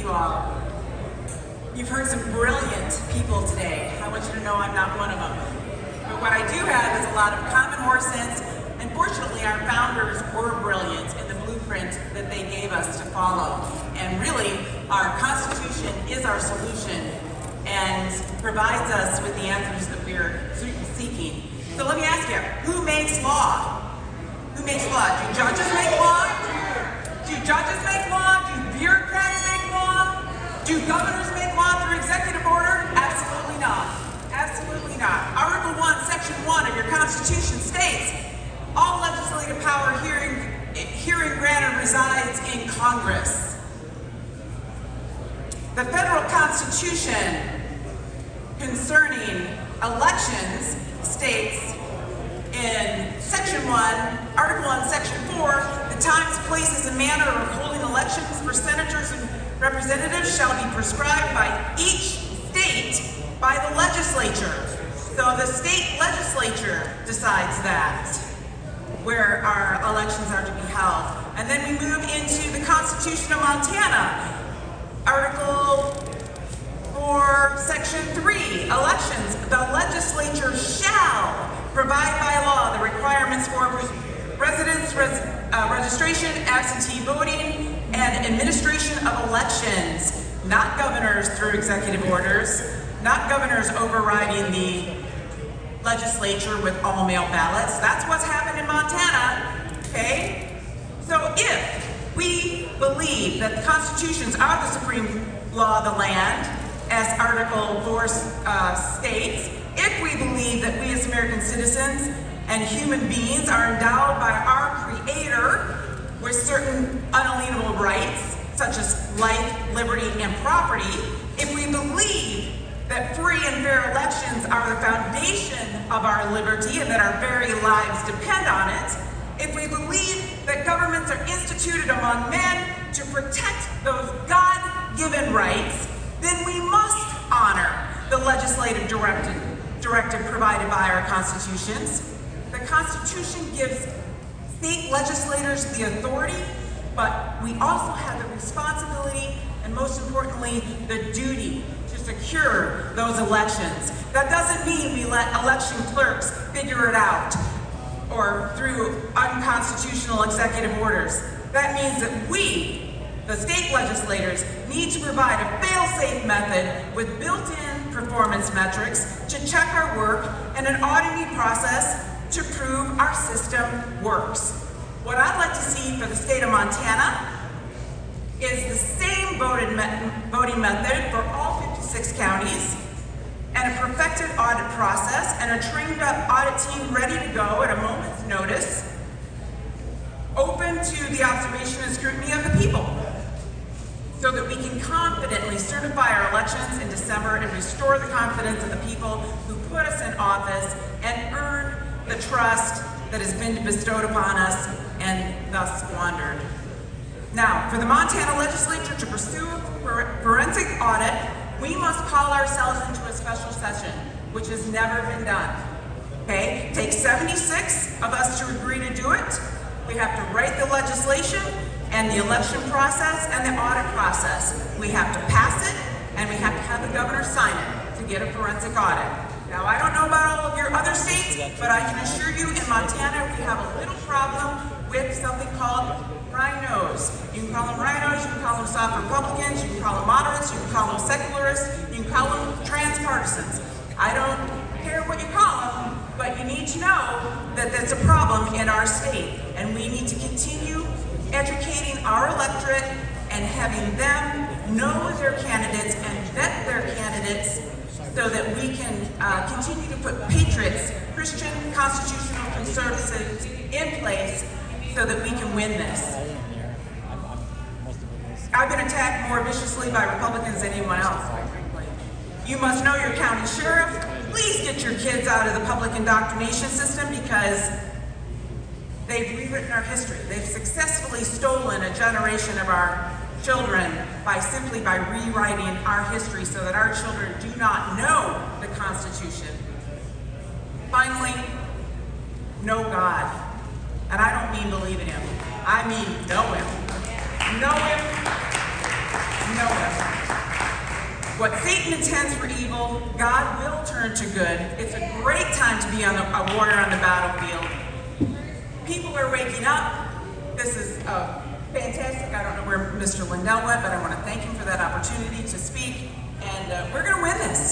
you all. You've heard some brilliant people today. I want you to know I'm not one of them. But what I do have is a lot of common horse sense, and fortunately our founders were brilliant in the blueprint that they gave us to follow. And really, our Constitution is our solution and provides us with the answers that we're seeking. So let me ask you, who makes law? Who makes law? Do judges make law? Do judges make law? Do bureaucrats make law? Do governors make law through executive order? Absolutely not. Absolutely not. Article 1, Section 1 of your Constitution states, all legislative power herein granted resides in Congress. The federal Constitution concerning elections states in Section 1, Article 1, Section 4, the times, places, and manner of holding elections for senators and representatives shall be prescribed by each state by the legislature. So the state legislature decides that, where our elections are to be held. And then we move into the Constitution of Montana. Article 4, Section 3, elections. The legislature shall provide by law the requirements for residence registration, absentee voting, and administration of elections. Not governors through executive orders, not governors overriding the legislature with all mail ballots. That's what's happened in Montana, okay? So if we believe that the constitutions are the supreme law of the land, as Article 4 states, if we believe that we as American citizens and human beings are endowed by our Creator with certain unalienable rights, such as life, liberty, and property, if we believe that free and fair elections are the foundation of our liberty and that our very lives depend on it, if we believe that governments are instituted among men to protect those God-given rights, then we must honor the legislative directive provided by our constitutions. The Constitution gives state legislators the authority, but we also have the responsibility and, most importantly, the duty to secure those elections. That doesn't mean we let election clerks figure it out or through unconstitutional executive orders. That means that we, the state legislators, need to provide a fail-safe method with built-in performance metrics to check our work and an auditing process to prove our system works. What I'd like to see for the state of Montana is the same voting method for all 56 counties, and a perfected audit process, and a trained-up audit team ready to go at a moment's notice, open to the observation and scrutiny of the people, so that we can confidently certify our elections in December and restore the confidence of the people who put us in office and earn the trust that has been bestowed upon us and thus squandered. Now, for the Montana legislature to pursue a forensic audit, we must call ourselves into a special session, which has never been done. Okay? It takes 76 of us to agree to do it. We have to write the legislation and the election process and the audit process. We have to pass it, and we have to have the governor sign it to get a forensic audit. Now, I don't know about all of your other states, but I can assure you in Montana we have a little problem with something called rhinos. You can call them rhinos, you can call them soft Republicans, you can call them moderates, you can call them secularists, you can call them transpartisans. I don't care what you call them, but you need to know that that's a problem in our state, and we need to continue educating our electorate and having them know their candidates and vet their candidates so that we can continue to put patriots, Christian, constitutional conservatives in place so that we can win this. I've been attacked more viciously by Republicans than anyone else. You must know your county sheriff. Please get your kids out of the public indoctrination system because they've rewritten our history. They've successfully stolen a generation of our children by rewriting our history so that our children do not know the Constitution. Finally, know God. And I don't mean believe in Him. I mean know Him. Know Him. Know Him. Satan intends for evil, God will turn to good. It's a great time to be a warrior on the battlefield. People are waking up. This is fantastic. I don't know where Mr. Lindells went, but I want to thank him for that opportunity to speak. And we're going to win this.